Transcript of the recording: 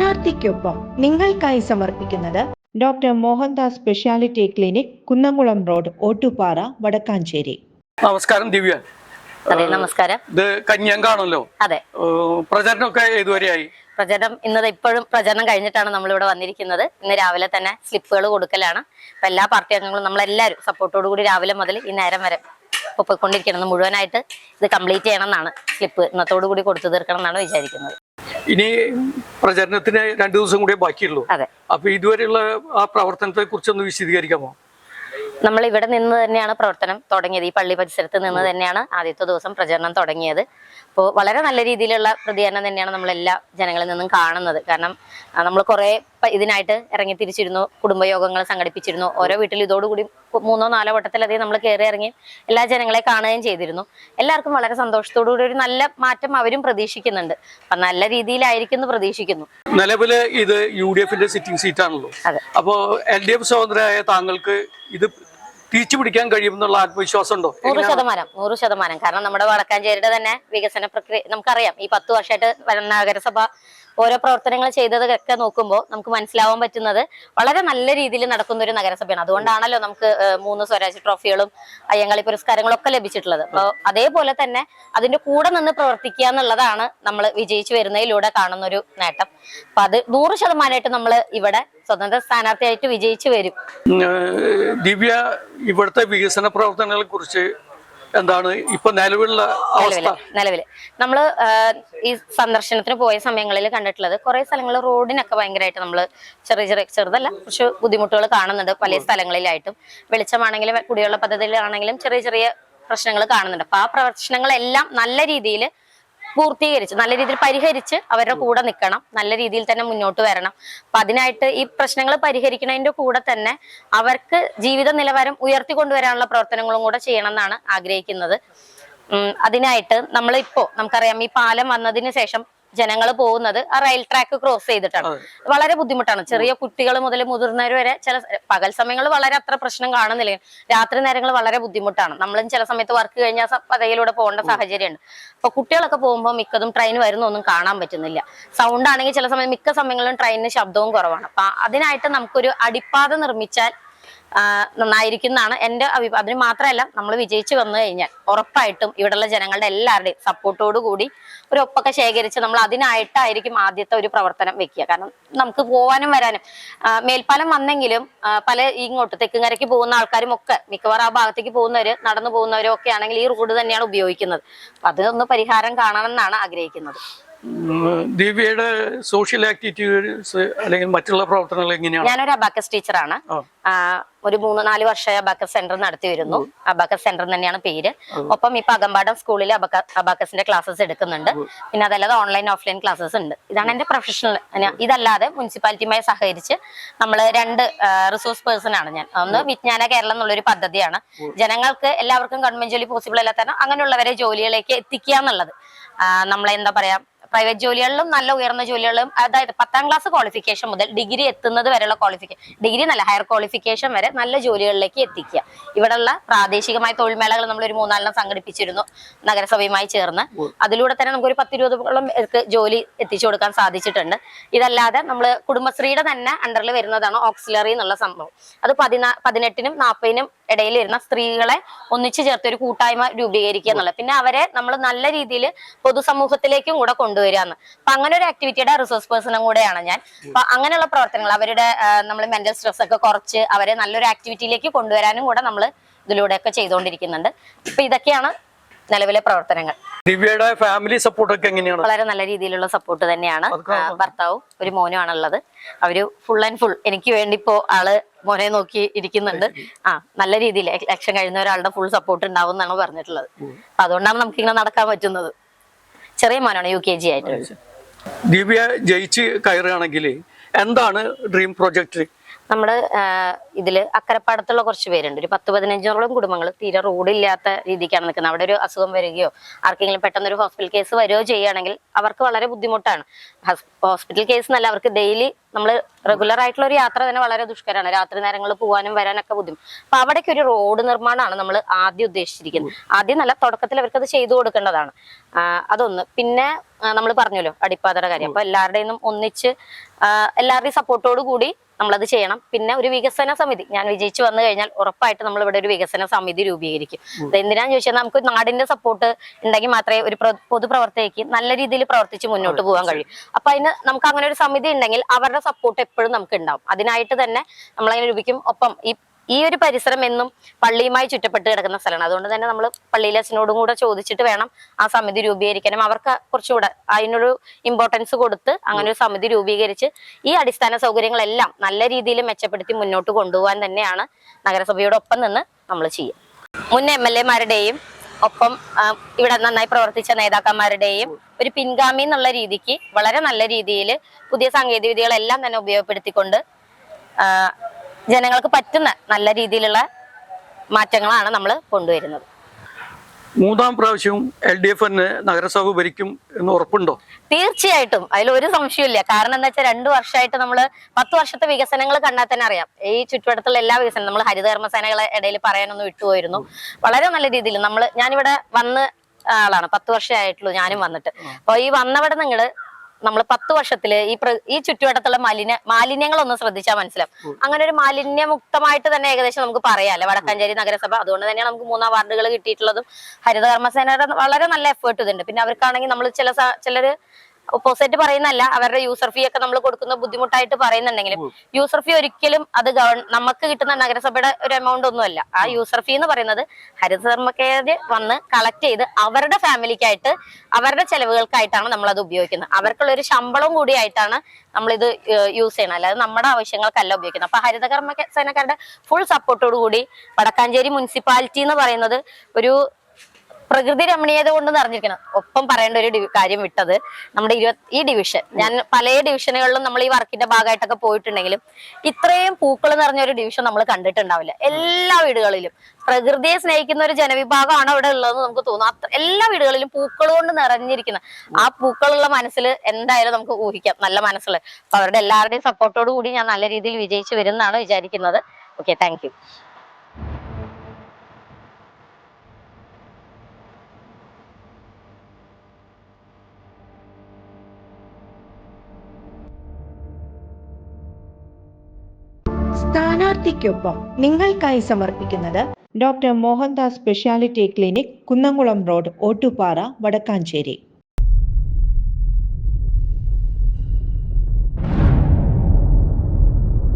സ്ഥാനാർത്ഥിക്കൊപ്പം നിങ്ങൾക്കായി സമർപ്പിക്കുന്നത് doctor Mohandas speciality clinic, Kunnamkulam road, Ottupara, Vadakkanchery. നമസ്കാരം ദിവ്യ. അതെ, നമസ്കാരം. ഇത് കന്യാങ്കാണല്ലോ. അതെ. പ്രചരണമൊക്കെ ഏതുവരെയായി? പ്രചരണം ഇന്നത് ഇപ്പോഴും പ്രചരണം കഴിഞ്ഞിട്ടാണ് നമ്മളിവിടെ വന്നിരിക്കുന്നത്. ഇന്ന് രാവിലെ തന്നെ സ്ലിപ്പുകൾ കൊടുക്കലാണ്. അപ്പൊ എല്ലാ പാർട്ടി അംഗങ്ങളും നമ്മളെല്ലാവരും സപ്പോർട്ടോടു കൂടി രാവിലെ മുതൽ ഈ നേരം വരെ പോയിക്കൊണ്ടിരിക്കണം. മുഴുവനായിട്ട് ഇത് കംപ്ലീറ്റ് ചെയ്യണം എന്നാണ്, സ്ലിപ്പ് ഇന്നത്തോടു കൂടി കൊടുത്തു തീർക്കണം എന്നാണ് വിചാരിക്കുന്നത്. ഇനി പ്രചരണത്തിന് 2 ദിവസം കൂടിയേ ബാക്കിയുള്ളൂ. അതെ. അപ്പൊ ഇതുവരെയുള്ള ആ പ്രവർത്തനത്തെ കുറിച്ചൊന്ന് വിശദീകരിക്കാമോ? നമ്മൾ ഇവിടെ നിന്ന് തന്നെയാണ് പ്രവർത്തനം തുടങ്ങിയത്. ഈ പള്ളി പരിസരത്ത് നിന്ന് തന്നെയാണ് ആദ്യത്തെ ദിവസം പ്രചരണം തുടങ്ങിയത്. അപ്പോൾ വളരെ നല്ല രീതിയിലുള്ള പ്രതികരണം തന്നെയാണ് നമ്മളെല്ലാ ജനങ്ങളിൽ നിന്നും കാണുന്നത്. കാരണം നമ്മൾ കുറേ ഇതിനായിട്ട് ഇറങ്ങി തിരിച്ചിരുന്നു, കുടുംബയോഗങ്ങൾ സംഘടിപ്പിച്ചിരുന്നു. ഓരോ വീട്ടിൽ ഇതോടുകൂടി 3-4 വട്ടത്തിലധികം നമ്മൾ കയറി ഇറങ്ങി എല്ലാ ജനങ്ങളെ കാണുകയും ചെയ്തിരുന്നു. എല്ലാവർക്കും വളരെ സന്തോഷത്തോടു കൂടി ഒരു നല്ല മാറ്റം അവരും പ്രതീക്ഷിക്കുന്നുണ്ട്. അപ്പൊ നല്ല രീതിയിലായിരിക്കും എന്ന് പ്രതീക്ഷിക്കുന്നു. നിലവില് ഇത് UDF-ന്റെ സിറ്റിംഗ് സീറ്റാണല്ലോ. അപ്പോ LDF സ്വതന്ത്രരായ താങ്കൾക്ക് ഇത് തിരിച്ചു പിടിക്കാൻ കഴിയുമെന്നുള്ള ആത്മവിശ്വാസം ഉണ്ടോ? 100%. കാരണം നമ്മുടെ വടക്കാഞ്ചേരിയുടെ തന്നെ വികസന പ്രക്രിയ നമുക്കറിയാം. ഈ 10 വർഷമായിട്ട് നഗരസഭ ഓരോ പ്രവർത്തനങ്ങൾ ചെയ്തതൊക്കെ നോക്കുമ്പോൾ നമുക്ക് മനസ്സിലാവാൻ പറ്റുന്നത് വളരെ നല്ല രീതിയിൽ നടക്കുന്ന ഒരു നഗരസഭയാണ്. അതുകൊണ്ടാണല്ലോ നമുക്ക് 3 സ്വരാജ് ട്രോഫികളും അയ്യങ്കാളി പുരസ്കാരങ്ങളും ഒക്കെ ലഭിച്ചിട്ടുള്ളത്. അപ്പോൾ അതേപോലെ തന്നെ അതിന്റെ കൂടെ നിന്ന് പ്രവർത്തിക്കുക എന്നുള്ളതാണ് നമ്മൾ വിജയിച്ചു വരുന്നതിലൂടെ കാണുന്ന ഒരു നേട്ടം. അപ്പൊ അത് 100% നമ്മൾ ഇവിടെ സ്വതന്ത്ര സ്ഥാനാർത്ഥിയായിട്ട് വിജയിച്ചു വരും. ദിവ്യ, ഇവിടുത്തെ വികസന പ്രവർത്തനങ്ങളെ കുറിച്ച് എന്താണ് ഇപ്പൊ നിലവിലുള്ള അവസ്ഥ? നിലവില് നമ്മള് ഈ സന്ദർശനത്തിന് പോയ സമയങ്ങളിൽ കണ്ടിട്ടുള്ളത് കുറെ സ്ഥലങ്ങളിൽ റോഡിനൊക്കെ ഭയങ്കരമായിട്ട് നമ്മള് ചെറുതല്ല കുറച്ച് ബുദ്ധിമുട്ടുകൾ കാണുന്നുണ്ട്. പല സ്ഥലങ്ങളിലായിട്ടും വെളിച്ചമാണെങ്കിലും കുടിവെള്ള പദ്ധതിയിലാണെങ്കിലും ചെറിയ പ്രശ്നങ്ങൾ കാണുന്നുണ്ട്. അപ്പൊ ആ പ്രശ്നങ്ങളെല്ലാം നല്ല രീതിയിൽ പൂർത്തീകരിച്ച് നല്ല രീതിയിൽ പരിഹരിച്ച് അവരുടെ കൂടെ നിൽക്കണം, നല്ല രീതിയിൽ തന്നെ മുന്നോട്ട് വരണം. അപ്പൊ അതിനായിട്ട് ഈ പ്രശ്നങ്ങൾ പരിഹരിക്കുന്നതിന്റെ കൂടെ തന്നെ അവർക്ക് ജീവിത നിലവാരം ഉയർത്തിക്കൊണ്ടുവരാനുള്ള പ്രവർത്തനങ്ങളും കൂടെ ചെയ്യണം എന്നാണ് ആഗ്രഹിക്കുന്നത്. അതിനായിട്ട് നമുക്കറിയാം, ഈ പാലം വന്നതിന് ശേഷം ജനങ്ങൾ പോകുന്നത് ആ റെയിൽ ട്രാക്ക് ക്രോസ് ചെയ്തിട്ടാണ്. വളരെ ബുദ്ധിമുട്ടാണ്. ചെറിയ കുട്ടികൾ മുതൽ മുതിർന്നവർ വരെ. പകൽ സമയങ്ങളിൽ വളരെ അത്ര പ്രശ്നം കാണുന്നില്ല, രാത്രി നേരങ്ങൾ വളരെ ബുദ്ധിമുട്ടാണ്. നമ്മളും ചില സമയത്ത് വർക്ക് കഴിഞ്ഞാൽ പതയിലൂടെ പോകേണ്ട സാഹചര്യമുണ്ട്. അപ്പൊ കുട്ടികളൊക്കെ പോകുമ്പോൾ മിക്കതും ട്രെയിൻ വരുന്നൊന്നും കാണാൻ പറ്റുന്നില്ല. സൗണ്ട് ആണെങ്കിൽ ചില സമയം മിക്ക സമയങ്ങളിലും ട്രെയിനിന് ശബ്ദവും കുറവാണ്. അപ്പൊ അതിനായിട്ട് നമുക്കൊരു അടിപ്പാത നിർമ്മിച്ചാൽ നന്നായിരിക്കുന്നതാണ് എന്റെ അഭിപ്രായം. അതിന് മാത്രമല്ല, നമ്മൾ വിജയിച്ചു വന്നു കഴിഞ്ഞാൽ ഉറപ്പായിട്ടും ഇവിടെയുള്ള ജനങ്ങളുടെ എല്ലാവരുടെയും സപ്പോർട്ടോടു കൂടി ഒരു ഒപ്പൊക്കെ ശേഖരിച്ച് നമ്മൾ അതിനായിട്ടായിരിക്കും ആദ്യത്തെ ഒരു പ്രവർത്തനം വെക്കുക. കാരണം നമുക്ക് പോകാനും വരാനും മേൽപ്പാലം വന്നെങ്കിലും പല ഇങ്ങോട്ട് തെക്കുംകരയ്ക്ക് പോകുന്ന ആൾക്കാരും ഒക്കെ മിക്കവാറും ആ ഭാഗത്തേക്ക് പോകുന്നവര്, നടന്നു പോകുന്നവരും ഒക്കെ ആണെങ്കിൽ ഈ റോഡ് തന്നെയാണ് ഉപയോഗിക്കുന്നത്. അപ്പൊ അതിനൊന്ന് പരിഹാരം കാണണമെന്നാണ് ആഗ്രഹിക്കുന്നത്. ദിവ്യയുടെ സോഷ്യൽ ആക്ടിവിറ്റീസ് അല്ലെങ്കിൽ മറ്റുള്ള പ്രവർത്തനങ്ങൾ എങ്ങനെയാണ്? ഞാനൊരു അബാക്കസ് ടീച്ചറാണ്. ഒരു 3-4 വർഷമായി അബാക്കസ് സെന്റർ നടത്തി വരുന്നു. അബാക്കസ് സെന്റർ തന്നെയാണ് പേര്. ഒപ്പം ഇപ്പൊ അകമ്പാടം സ്കൂളിൽ അബാക്കസിന്റെ ക്ലാസ്സസ് എടുക്കുന്നുണ്ട്. പിന്നെ അതല്ലാതെ ഓൺലൈൻ ഓഫ്ലൈൻ ക്ലാസ്സസ് ഉണ്ട്. ഇതാണ് എന്റെ പ്രൊഫഷണൽ. ഇതല്ലാതെ മുനിസിപ്പാലിറ്റിയുമായി സഹകരിച്ച് നമ്മൾ 2 റിസോഴ്സ് പേഴ്സൺ ആണ് ഞാൻ. ഒന്ന് വിജ്ഞാന കേരളം എന്നുള്ളൊരു പദ്ധതിയാണ്. ജനങ്ങൾക്ക് എല്ലാവർക്കും ഗവൺമെന്റ് ജോലി പോസിബിൾ അല്ലാത്ത അങ്ങനെയുള്ളവരെ ജോലികളിലേക്ക് എത്തിക്കുക എന്നുള്ളത്. നമ്മളെന്താ പറയാ, പ്രൈവറ്റ് ജോലികളിലും നല്ല ഉയർന്ന ജോലികളിലും, അതായത് 10ാം ക്ലാസ് ക്വാളിഫിക്കേഷൻ മുതൽ ഡിഗ്രി എത്തുന്നത് വരെയുള്ള ഡിഗ്രി നല്ല ഹയർ ക്വാളിഫിക്കേഷൻ വരെ നല്ല ജോലികളിലേക്ക് എത്തിക്കുക. ഇവിടെയുള്ള പ്രാദേശികമായ തൊഴിൽ മേളകൾ നമ്മൾ ഒരു 3-4 സംഘടിപ്പിച്ചിരുന്നു നഗരസഭയുമായി ചേർന്ന്. അതിലൂടെ തന്നെ നമുക്കൊരു 10-20ഓളം പേർക്ക് ജോലി എത്തിച്ചു കൊടുക്കാൻ സാധിച്ചിട്ടുണ്ട്. ഇതല്ലാതെ നമ്മൾ കുടുംബശ്രീയുടെ തന്നെ അണ്ടറിൽ വരുന്നതാണ് ഓക്സിലറി എന്നുള്ള സംഭവം. അത് 18-നും 40-നും ഇടയിൽ വരുന്ന സ്ത്രീകളെ ഒന്നിച്ചു ചേർത്ത് ഒരു കൂട്ടായ്മ രൂപീകരിക്കുക എന്നുള്ളത്. പിന്നെ അവരെ നമ്മൾ നല്ല രീതിയിൽ പൊതുസമൂഹത്തിലേക്കും കൂടെ കൊണ്ടുവരികയെന്ന്. അപ്പൊ അങ്ങനെ ഒരു ആക്ടിവിറ്റിയുടെ റിസോഴ്സ് പേഴ്സണും കൂടെയാണ് ഞാൻ. അപ്പൊ അങ്ങനെയുള്ള പ്രവർത്തനങ്ങൾ, അവരുടെ നമ്മൾ മെന്റൽ സ്ട്രെസ് ഒക്കെ കുറച്ച് അവരെ നല്ലൊരു ആക്ടിവിറ്റിയിലേക്ക് കൊണ്ടുവരാനും കൂടെ നമ്മൾ ഇതിലൂടെയൊക്കെ ചെയ്തുകൊണ്ടിരിക്കുന്നുണ്ട്. ഇപ്പൊ ഇതൊക്കെയാണ് നിലവിലെ പ്രവർത്തനങ്ങൾ. ദിവ്യയുടെ ഫാമിലി സപ്പോർട്ട് ഒക്കെ എങ്ങനെയാണ്? വളരെ നല്ല രീതിയിലുള്ള സപ്പോർട്ട് തന്നെയാണ്. ഭർത്താവും ഒരു മോനും ആണുള്ളത്. അവര് ഫുൾ ആൻഡ് ഫുൾ എനിക്ക് വേണ്ടി ഇപ്പോ ആള് മോനെ നോക്കി ഇരിക്കുന്നുണ്ട്. നല്ല രീതിയിൽ ഇലക്ഷൻ കഴിയുന്ന ഒരാളുടെ ഫുൾ സപ്പോർട്ട് ഉണ്ടാവും എന്നാണ് പറഞ്ഞിട്ടുള്ളത്. അപ്പൊ അതുകൊണ്ടാണ് നമുക്ക് ഇങ്ങനെ നടക്കാൻ പറ്റുന്നത്. ചെറിയ മോനാണ്, UKG ആയിട്ട്. ദിവ്യ ജയിച്ച് കയറുകയാണെങ്കിൽ എന്താണ് ഡ്രീം പ്രൊജക്ട്? നമ്മുടെ ഇതില് അക്കരപ്പാടത്തുള്ള കുറച്ച് പേരുണ്ട്, ഒരു 10-15ഓളം കുടുംബങ്ങൾ തീരെ റോഡില്ലാത്ത രീതിക്കാണ് നിൽക്കുന്നത്. അവിടെ ഒരു അസുഖം വരികയോ ആർക്കെങ്കിലും പെട്ടെന്ന് ഒരു ഹോസ്പിറ്റൽ കേസ് വരികയോ ചെയ്യുകയാണെങ്കിൽ അവർക്ക് വളരെ ബുദ്ധിമുട്ടാണ്. ഹോസ്പിറ്റൽ കേസ് എന്നല്ല, അവർക്ക് ഡെയിലി നമ്മൾ റെഗുലർ ആയിട്ടുള്ള ഒരു യാത്ര തന്നെ വളരെ ദുഷ്കരമാണ്. രാത്രി നേരങ്ങളിൽ പോകാനും വരാനൊക്കെ ബുദ്ധിമുട്ട്. അപ്പൊ അവിടേക്ക് ഒരു റോഡ് നിർമ്മാണമാണ് നമ്മൾ ആദ്യം ഉദ്ദേശിച്ചിരിക്കുന്നത്. ആദ്യം നല്ല തുടക്കത്തിൽ അവർക്ക് അത് ചെയ്തു കൊടുക്കേണ്ടതാണ്. അതൊന്ന്. പിന്നെ നമ്മൾ പറഞ്ഞല്ലോ അടിപ്പാതയുടെ കാര്യം. അപ്പൊ എല്ലാവരുടെയും ഒന്നിച്ച് എല്ലാവരുടെയും സപ്പോർട്ടോട് കൂടി നമ്മളത് ചെയ്യണം. പിന്നെ ഒരു വികസന സമിതി, ഞാൻ വിജയിച്ചു വന്നു കഴിഞ്ഞാൽ ഉറപ്പായിട്ട് നമ്മൾ ഇവിടെ ഒരു വികസന സമിതി രൂപീകരിക്കും. അത് എന്തിനാന്ന് ചോദിച്ചാൽ നമുക്ക് നാടിന്റെ സപ്പോർട്ട് ഉണ്ടെങ്കിൽ മാത്രമേ ഒരു പൊതുപ്രവർത്തകയ്ക്ക് നല്ല രീതിയിൽ പ്രവർത്തിച്ച് മുന്നോട്ട് പോകാൻ കഴിയും. അപ്പൊ അതിന് നമുക്ക് അങ്ങനെ ഒരു സമിതി ഉണ്ടെങ്കിൽ അവരുടെ സപ്പോർട്ട് എപ്പോഴും നമുക്ക് ഉണ്ടാവും. അതിനായിട്ട് തന്നെ നമ്മളതിനെ രൂപിക്കും. ഒപ്പം ഈ ഒരു പരിസരം എന്നും പള്ളിയുമായി ചുറ്റപ്പെട്ട് കിടക്കുന്ന സ്ഥലമാണ്. അതുകൊണ്ട് തന്നെ നമ്മൾ പള്ളിയിലെ അച്ഛനോടും കൂടെ ചോദിച്ചിട്ട് വേണം ആ സമിതി രൂപീകരിക്കാനും. അവർക്ക് കുറച്ചുകൂടെ അതിനൊരു ഇമ്പോർട്ടൻസ് കൊടുത്ത് അങ്ങനെ ഒരു സമിതി രൂപീകരിച്ച് ഈ അടിസ്ഥാന സൗകര്യങ്ങളെല്ലാം നല്ല രീതിയിൽ മെച്ചപ്പെടുത്തി മുന്നോട്ട് കൊണ്ടുപോകാൻ തന്നെയാണ് നഗരസഭയോടൊപ്പം നിന്ന് നമ്മൾ ചെയ്യുക. മുൻ MLA-മാരുടെയും ഒപ്പം ഇവിടെ നന്നായി പ്രവർത്തിച്ച നേതാക്കന്മാരുടെയും ഒരു പിൻഗാമി എന്നുള്ള രീതിക്ക് വളരെ നല്ല രീതിയിൽ പുതിയ സാങ്കേതിക വിദ്യകളെല്ലാം തന്നെ ഉപയോഗപ്പെടുത്തിക്കൊണ്ട് ജനങ്ങൾക്ക് പറ്റുന്ന നല്ല രീതിയിലുള്ള മാറ്റങ്ങളാണ് നമ്മൾ കൊണ്ടുവരുന്നത്. 3ാം പ്രാവശ്യവും LDF നഗരസഭ ഭരിക്കും എന്ന് ഉറപ്പുണ്ടോ? തീർച്ചയായിട്ടും, അതിലൊരു സംശയമില്ല. കാരണം എന്താ വെച്ചാൽ 2 വർഷമായിട്ട് നമ്മൾ 10 വർഷത്തെ വികസനങ്ങൾ കണ്ടാൽ തന്നെ അറിയാം. ഈ ചുറ്റുവട്ടത്തുള്ള എല്ലാ വികസനം നമ്മൾ ഹരിതകർമ്മസേനകളെ ഇടയിൽ പറയാനൊന്നും വിട്ടുപോയിരുന്നു. വളരെ നല്ല രീതിയിൽ ഞാനിവിടെ വന്ന് ആളാണ്, 10 വർഷമായിട്ടുള്ളൂ ഞാനും വന്നിട്ട്. അപ്പൊ ഈ വന്നവിടെ നമ്മൾ 10 വർഷത്തില് ഈ ചുറ്റുവട്ടത്തുള്ള മാലിന്യങ്ങളൊന്നും ശ്രദ്ധിച്ചാൽ മനസ്സിലാവും. അങ്ങനെ ഒരു മാലിന്യമുക്തമായിട്ട് തന്നെ ഏകദേശം നമുക്ക് പറയാല്ലേ വടക്കാഞ്ചേരി നഗരസഭ. അതുകൊണ്ട് തന്നെയാണ് നമുക്ക് 3 അവാർഡുകൾ കിട്ടിയിട്ടുള്ളതും. ഹരിതകർമ്മസേനയുടെ വളരെ നല്ല എഫേർട്ട് ഇതുണ്ട്. പിന്നെ അവർക്കാണെങ്കിൽ നമ്മൾ ചിലര് ഓപ്പോസിറ്റ് പറയുന്നല്ല, അവരുടെ യൂസർ ഫീ ഒക്കെ നമ്മൾ കൊടുക്കുന്ന ബുദ്ധിമുട്ടായിട്ട് പറയുന്നുണ്ടെങ്കിലും യൂസർ ഫീ ഒരിക്കലും അത് നമുക്ക് കിട്ടുന്ന നഗരസഭയുടെ ഒരു എമൗണ്ട് ഒന്നുമല്ല. ആ യൂസർ ഫീ എന്ന് പറയുന്നത് ഹരിതകർമ്മക്കാര് വന്ന് കളക്ട് ചെയ്ത് അവരുടെ ഫാമിലിക്കായിട്ട് അവരുടെ ചെലവുകൾക്കായിട്ടാണ് നമ്മൾ അത് ഉപയോഗിക്കുന്നത്. അവർക്കുള്ള ഒരു ശമ്പളം കൂടിയായിട്ടാണ് നമ്മളിത് യൂസ് ചെയ്യണം, അല്ലാതെ നമ്മുടെ ആവശ്യങ്ങൾക്കല്ല ഉപയോഗിക്കുന്നത്. അപ്പൊ ഹരിതകർമ്മസേനക്കാരുടെ ഫുൾ സപ്പോർട്ടോട് കൂടി വടക്കാഞ്ചേരി മുനിസിപ്പാലിറ്റി എന്ന് പറയുന്നത് ഒരു പ്രകൃതി രമണീയത കൊണ്ട് നിറഞ്ഞിരിക്കണം. ഒപ്പം പറയേണ്ട ഒരു കാര്യം വിട്ടത്, നമ്മുടെ ഈ ഡിവിഷൻ, ഞാൻ പല ഡിവിഷനുകളിലും നമ്മൾ ഈ വർക്കിന്റെ ഭാഗമായിട്ടൊക്കെ പോയിട്ടുണ്ടെങ്കിലും ഇത്രയും പൂക്കൾ നിറഞ്ഞ ഒരു ഡിവിഷൻ നമ്മൾ കണ്ടിട്ടുണ്ടാവില്ല. എല്ലാ വീടുകളിലും പ്രകൃതിയെ സ്നേഹിക്കുന്ന ഒരു ജനവിഭാഗമാണ് അവിടെ ഉള്ളതെന്ന് നമുക്ക് തോന്നും. എല്ലാ വീടുകളിലും പൂക്കൾ കൊണ്ട് നിറഞ്ഞിരിക്കുന്ന ആ പൂക്കളുള്ള മനസ്സിൽ എന്തായാലും നമുക്ക് ഊഹിക്കാം, നല്ല മനസ്സിൽ. അപ്പൊ അവരുടെ എല്ലാവരുടെയും സപ്പോർട്ടോട് കൂടി ഞാൻ നല്ല രീതിയിൽ വിജയിച്ചു വരുമെന്നാണ് വിചാരിക്കുന്നത്. Okay, thank you. സ്ഥാനാർത്ഥിക്കൊപ്പം നിങ്ങൾക്കായി സമർപ്പിക്കുന്നത് doctor Mohandas speciality clinic, Kunnamkulam road, Ottupara, Vadakkanchery.